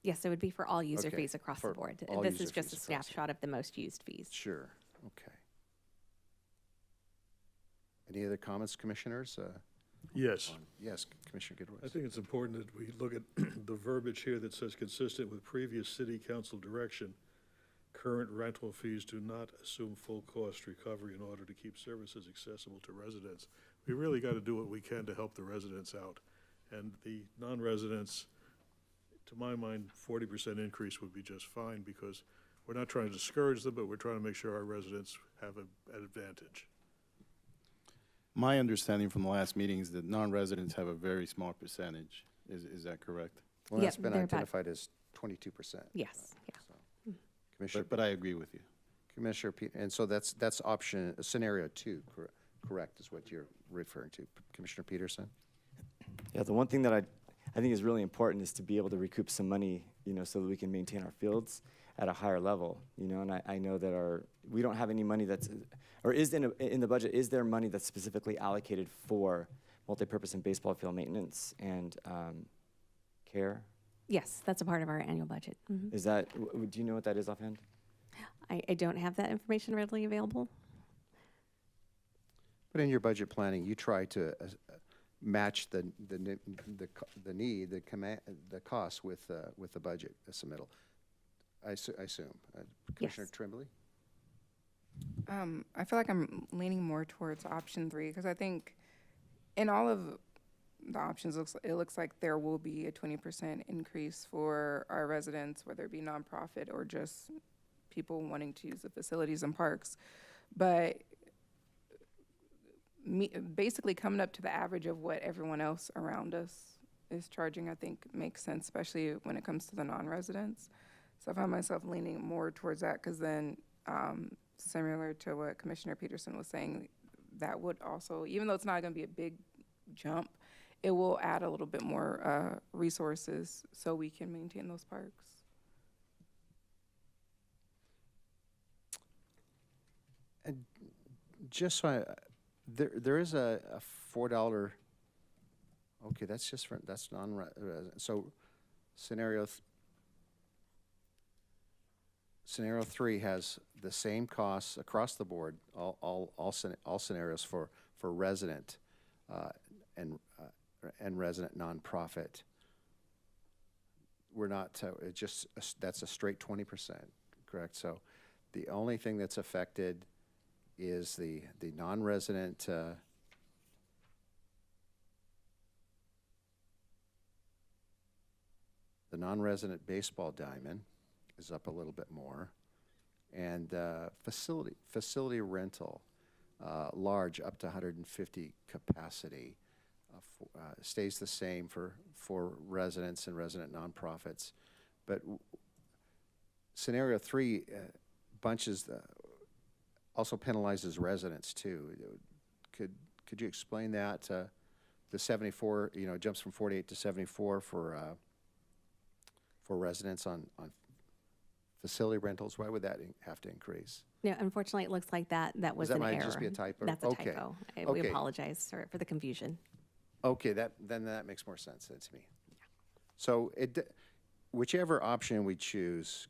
Yes, it would be for all user Okay, fees across for the board. all This user is just a fees across the snapshot of the most used fees. Sure, okay. Any other comments, commissioners? Yes. Yes, Commissioner I Goodwin. think it's important that we look at the verbiage here that says consistent with previous city council direction, current rental fees do not assume full cost recovery in order to keep services accessible to residents. We really got to do what we can to help the residents out. And the non-residents, to my mind, 40% increase would be just fine because we're not trying to discourage them, but we're trying to make sure our residents have an advantage. My understanding from the last meeting is that non-residents have a very small percentage. Is that correct? Well, that's Yep, been they're about- identified as 22%. Yes, yeah. So, Commissioner, But I agree with you. Commissioner Pete, and so that's scenario 2, correct, is what you're referring to, Commissioner Peterson? Yeah, the one thing that I think is really important is to be able to recoup some money, so that we can maintain our fields at a higher level, and I know that we don't have any money or is in the budget, is there money that's specifically allocated for multipurpose and baseball field maintenance and care? Yes, that's a part of our annual budget. Mhm. Is that, do you know what that is offhand? I don't have that information readily available. But in your budget planning, you try to match the need, the cost with the budget submittal. I assume. Commissioner Yes. Tremblay? I feel like I'm leaning more towards option 3 because I think in all of the options, it looks like there will be a 20% increase for our residents, whether it be nonprofit or just people wanting to use the facilities and parks. But basically coming up to the average of what everyone else around us is charging, I think makes sense, especially when it comes to the non-residents. So I find myself leaning more towards that because then, similar to what Commissioner Peterson was saying, that would also, even though it's not going to be a big jump, it will add a little bit more resources so we can maintain those parks. And just so there is a $4, okay, that's just for, that's non-resident. So scenario 3 has the same costs across the board, all scenarios for resident and resident nonprofit. We're not, that's a straight 20%, correct? So the only thing that's affected is the non-resident baseball diamond is up a little bit more, and facility rental, large up to 150 capacity, stays the same for residents and resident nonprofits, but scenario 3 bunches also penalizes residents too. Could you explain that? The 74, jumps from 48 to 74 for residents on facility rentals. Why would that have to increase? No, unfortunately, it looks like that was that an might error. just be a typo? That's a Okay. typo. We Okay. apologize for the confusion. Okay, then that makes more sense then to me. So whichever option we choose,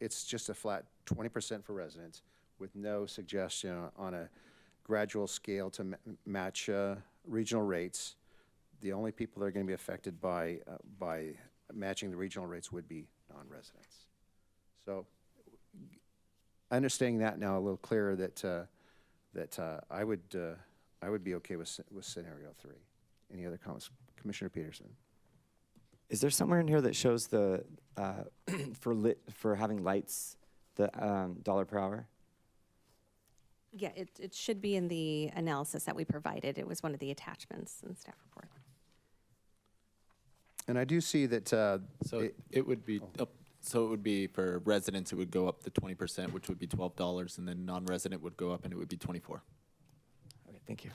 it's just a flat 20% for residents with no suggestion on a gradual scale to match regional rates. The only people that are going to be affected by matching the regional rates would be non-residents. So, understanding that now a little clearer, that I would be okay with scenario 3. Any other comments, Commissioner Peterson? Is there somewhere in here that shows the for having lights, the dollar per hour? Yeah, it should be in the analysis that we provided. It was one of the attachments in the staff report. And I do see that. So it would be, so it would be for residents, it would go up to 20%, which would be $12, and then non-resident would go up and it would be 24 Okay, thank you.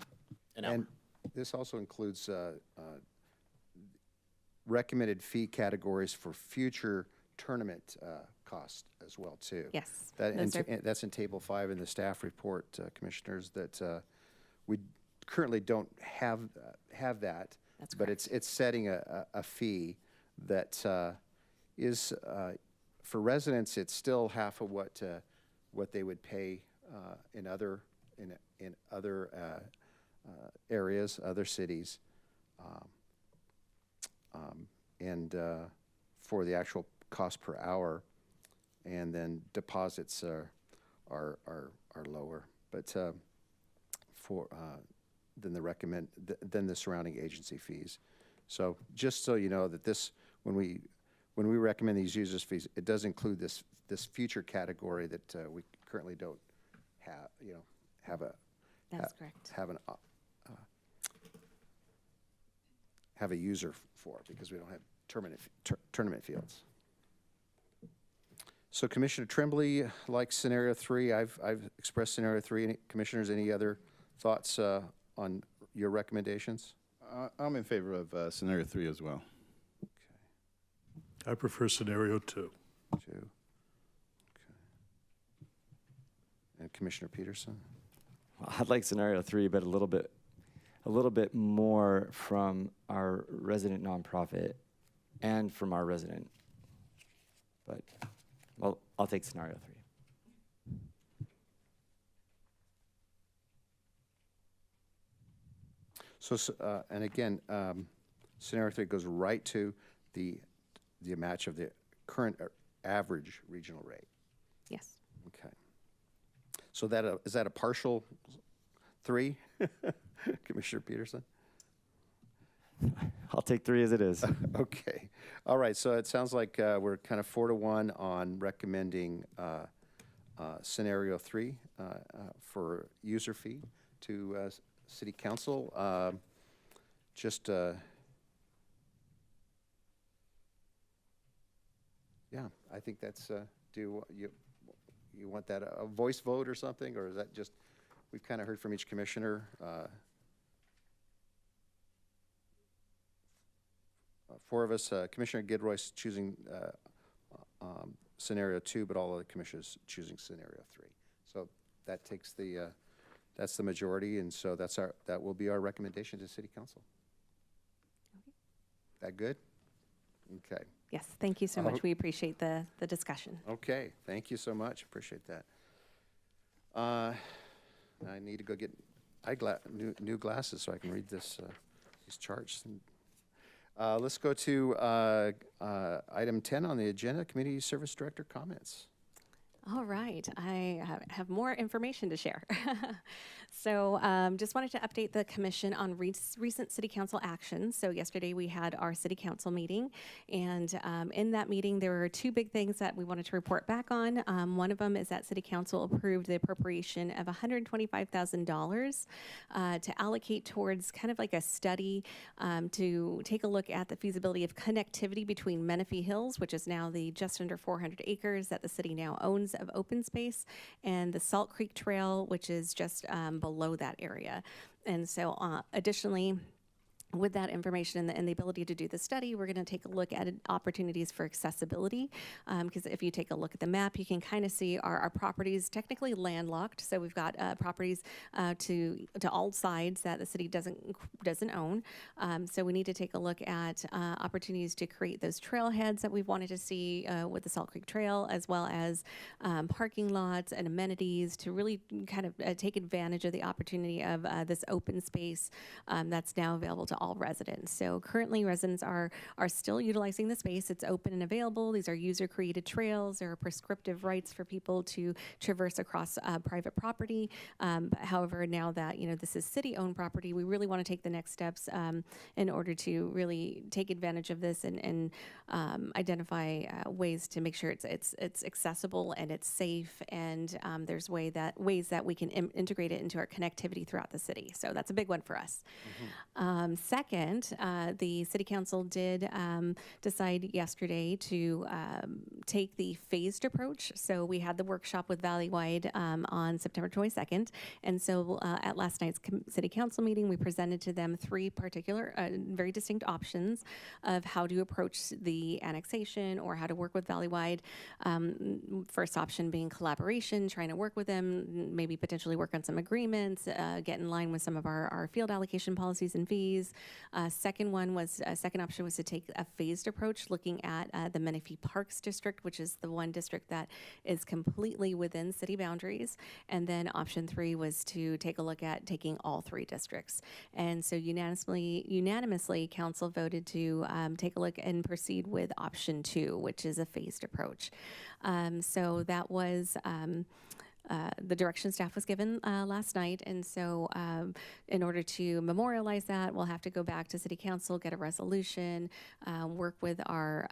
an hour. And this also includes recommended fee categories for future tournament costs as well, too. Yes. That's in Table 5 in the staff report, Commissioners, that we currently don't have that. That's but correct. it's setting a fee that is, for residents, it's still half of what they would pay in other areas, other cities, and for the actual cost per hour, and then deposits are lower, but for than the surrounding agency fees. So just so you know that this, when we recommend these users fees, it does include this future category that we currently don't have That's correct. have a user for, because we don't have tournament fields. So Commissioner Tremblay likes scenario 3. I've expressed scenario 3. Any commissioners, any other thoughts on your recommendations? I'm in favor of scenario 3 as well. I prefer scenario 2. 2. Okay. And Commissioner Peterson? Well, I'd like scenario 3, but a little bit more from our resident nonprofit and from our resident. But, well, I'll take scenario 3. So, and again, scenario 3 goes right to the match of the current average regional rate. Yes. Okay. So is that a partial 3, Commissioner Peterson? I'll take 3 as it is. Okay. All right. So it sounds like we're kind of 4-1 on recommending scenario 3 for user fee to City Council. Yeah, I think that's. Do you want that a voice vote or something, or is that just, we've kind of heard from each commissioner? 4 of us, Commissioner Gidroy's choosing scenario 2, but all of the commissioners choosing scenario 3. So that takes that's the majority, and so that will be our recommendation to City Council. That good? Okay. Yes, thank you so much. We appreciate the discussion. Okay, thank you so much. Appreciate that. I need to go get new glasses so I can read these charts. Let's go to item 10 on the agenda, Community Service Director comments. All right, I have more information to share. So just wanted to update the commission on recent city council actions. So yesterday we had our city council meeting, and in that meeting there were 2 big things that we wanted to report back on. One of them is that city council approved the appropriation of $125,000 to allocate towards kind of like a study to take a look at the feasibility of connectivity between Menifee Hills, which is now the just under 400 acres that the city now owns of open space, and the Salt Creek Trail, which is just below that area. And so additionally, with that information and the ability to do the study, we're going to take a look at opportunities for accessibility. Because if you take a look at the map, you can kind of see our properties technically landlocked. So we've got properties to all sides that the city doesn't own. So we need to take a look at opportunities to create those trailheads that we've wanted to see with the Salt Creek Trail, as well as parking lots and amenities to really kind of take advantage of the opportunity of this open space that's now available to all residents. So currently residents are still utilizing the space. It's open and available. These are user-created trails. There are prescriptive rights for people to traverse across private property. But however, now that this is city-owned property, we really want to take the next steps in order to really take advantage of this and identify ways to make sure it's accessible and it's safe, and there's ways that we can integrate it into our connectivity throughout the city. So that's a big one for us. Second, the City Council did decide yesterday to take the phased approach. So we had the workshop with Valleywide on September 22nd. And so at last night's City Council meeting, we presented to them three particular, very distinct options of how to approach the annexation or how to work with Valleywide. First option being collaboration, trying to work with them, maybe potentially work on some agreements, get in line with some of our field allocation policies and fees. Second option was to take a phased approach, looking at the Menifee Parks District, which is the one district that is completely within city boundaries. And then option 3 was to take a look at taking all 3 districts. And so unanimously, council voted to take a look and proceed with option 2, which is a phased approach. So that was the direction staff was given last night. And so in order to memorialize that, we'll have to go back to City Council, get a resolution, work with our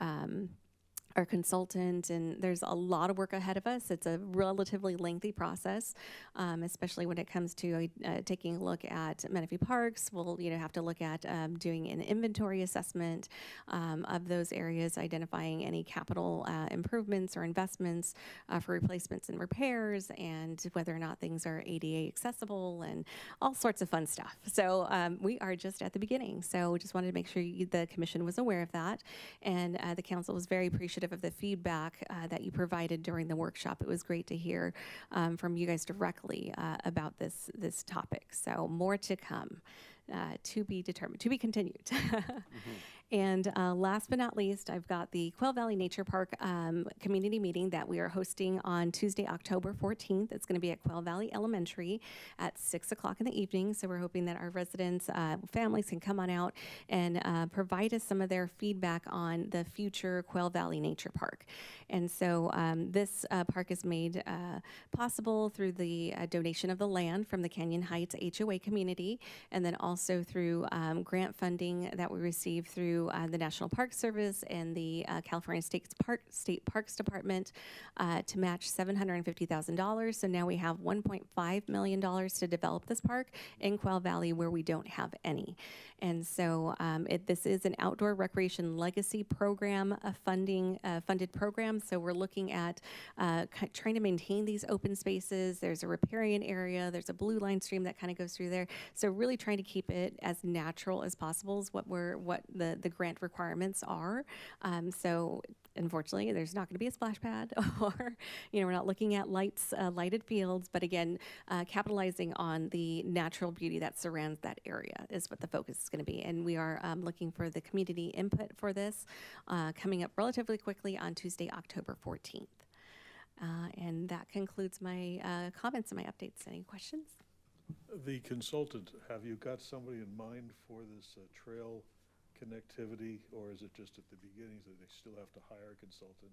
consultant, and there's a lot of work ahead of us. It's a relatively lengthy process, especially when it comes to taking a look at Menifee Parks. We'll have to look at doing an inventory assessment of those areas, identifying any capital improvements or investments for replacements and repairs, and whether or not things are ADA accessible and all sorts of fun stuff. So we are just at the beginning. So just wanted to make sure the commission was aware of that, and the council was very appreciative of the feedback that you provided during the workshop. It was great to hear from you guys directly about this topic. So more to come, to be determined, to be continued. And last but not least, I've got the Quail Valley Nature Park community meeting that we are hosting on Tuesday, October 14th. It's going to be at Quail Valley Elementary at 6 o'clock in the evening. So we're hoping that our residents, families can come on out and provide us some of their feedback on the future Quail Valley Nature Park. And so this park is made possible through the donation of the land from the Canyon Heights HOA community, and then also through grant funding that we received through the National Park Service and the California State Parks Department to match $750,000. So now we have $1.5 million to develop this park in Quail Valley, where we don't have any. And so this is an outdoor recreation legacy program, a funded program. So we're looking at trying to maintain these open spaces. There's a riparian area. There's a blue line stream that kind of goes through there. So really trying to keep it as natural as possible is what the grant requirements are. So unfortunately, there's not going to be a splash pad, or we're not looking at lighted fields. But again, capitalizing on the natural beauty that surrounds that area is what the focus is going to be. And we are looking for the community input for this coming up relatively quickly on Tuesday, October 14th. And that concludes my comments and my updates. Any questions? The consultant, have you got somebody in mind for this trail connectivity, or is it just at the beginnings that they still have to hire a consultant?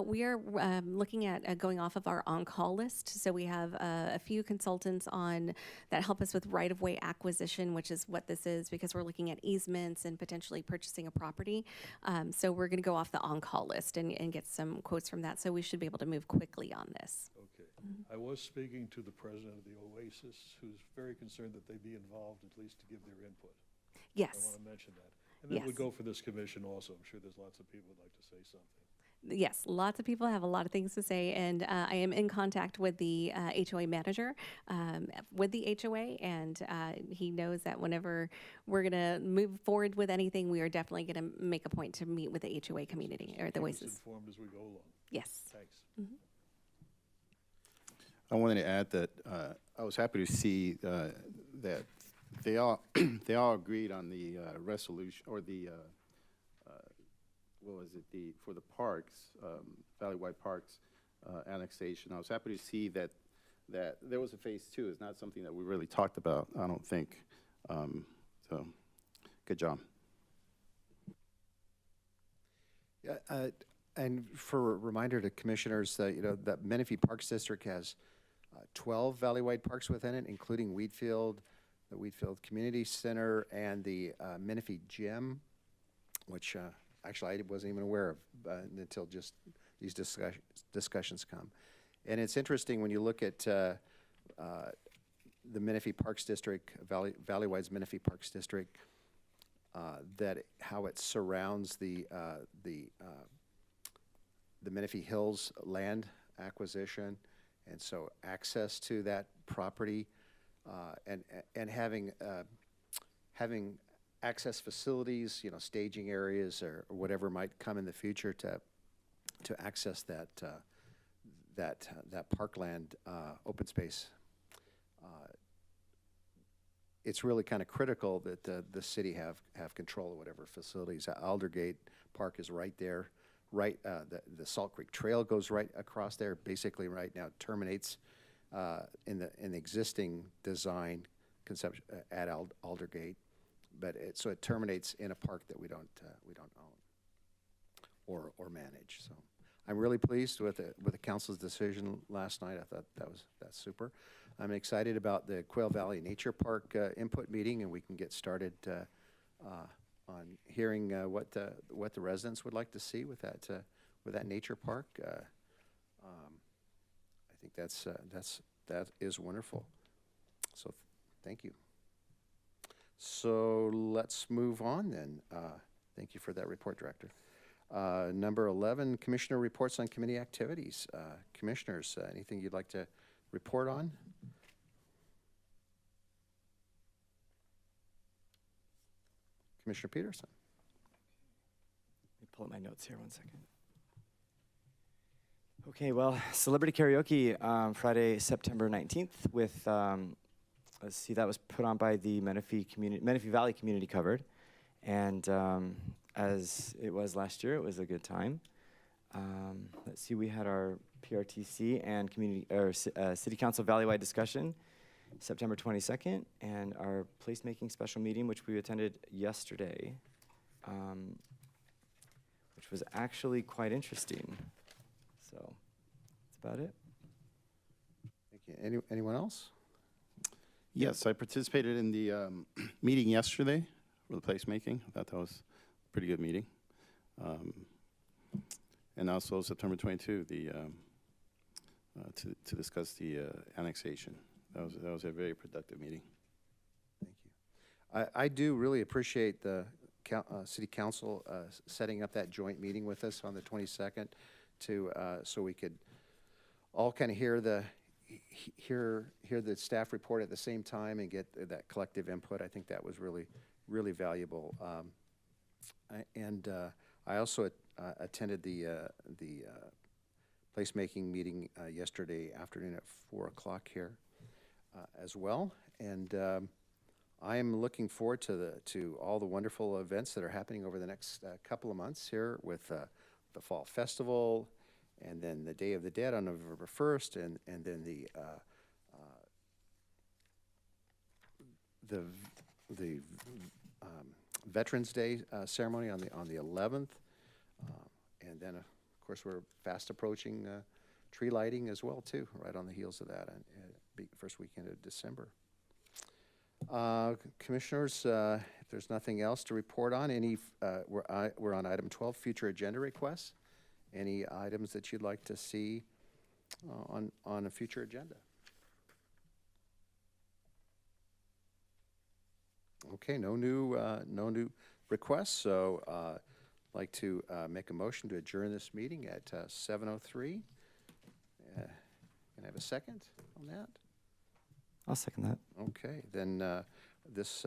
We are looking at going off of our on-call list. So we have a few consultants that help us with right-of-way acquisition, which is what this is, because we're looking at easements and potentially purchasing a property. So we're going to go off the on-call list and get some quotes from that. So we should be able to move quickly on this. Okay. I was speaking to the president of the Oasis, who's very concerned that they be involved, at least to give their input. Yes. I want to mention that. And that Yes. would go for this commission also. I'm sure there's lots of people who'd like to say something. Yes, lots of people have a lot of things to say, and I am in contact with the HOA manager with the HOA, and he knows that whenever we're going to move forward with anything, we are definitely going to make a point to meet with the HOA community or the Keep us Oasis. informed as we go along. Yes. Thanks. I wanted to add that I was happy to see that they all they all agreed on the resolution or the what was it for the parks, Valleywide Parks annexation. I was happy to see that there was a phase two. It's not something that we really talked about, I don't think. So, good job. Yeah, and for a reminder to commissioners, that Menifee Parks District has 12 Valleywide parks within it, including Wheatfield, the Wheatfield Community Center, and the Menifee Gym, which actually I wasn't even aware of until just these discussions come. And it's interesting when you look at the Menifee Parks District, Valleywide's Menifee Parks District, that how it surrounds the Menifee Hills land acquisition, and so access to that property, and having access facilities, staging areas or whatever might come in the future to access that parkland open space. It's really kind of critical that the city have control of whatever facilities. Aldergate Park is right there. Right, the Salt Creek Trail goes right across there. Basically, right now it terminates in the existing design conception at Aldergate, but so it terminates in a park that we don't own or manage. So I'm really pleased with the council's decision last night. I thought that's super. I'm excited about the Quail Valley Nature Park input meeting, and we can get started on hearing what the residents would like to see with that nature park. I think that is wonderful. So thank you. So let's move on then. Thank you for that report, Director. Number 11, Commissioner reports on committee activities. Commissioners, anything you'd like to report on? Commissioner Peterson. Let me pull up my notes here 1 second. Okay, well, celebrity karaoke Friday, September 19th with, let's see, that was put on by the Menifee Valley Community Covered. And as it was last year, it was a good time. Let's see, we had our PRTC and City Council Valleywide discussion September 22nd, and our placemaking special meeting, which we attended yesterday, which was actually quite interesting. So that's about it. Thank you. Anyone else? Yes, I participated in the meeting yesterday for the placemaking. I thought that was a pretty good meeting. And also September 22, to discuss the annexation. That was a very productive meeting. Thank you. I do really appreciate the City Council setting up that joint meeting with us on the 22nd so we could all kind of hear the staff report at the same time and get that collective input. I think that was really, really valuable. I also attended the placemaking meeting yesterday afternoon at 4 o'clock here as well. And I am looking forward to all the wonderful events that are happening over the next couple of months here with the Fall Festival, and then the Day of the Dead on November 1st, and then the Veterans Day ceremony on the 11th, and then of course we're fast approaching tree lighting as well too, right on the heels of that, first weekend of December. Commissioners, if there's nothing else to report on, we're on item 12, future agenda requests. Any items that you'd like to see on a future agenda? Okay, no new requests. So like to make a motion to adjourn this meeting at 7:03. Can I have a second on that? I'll second that. Okay, then this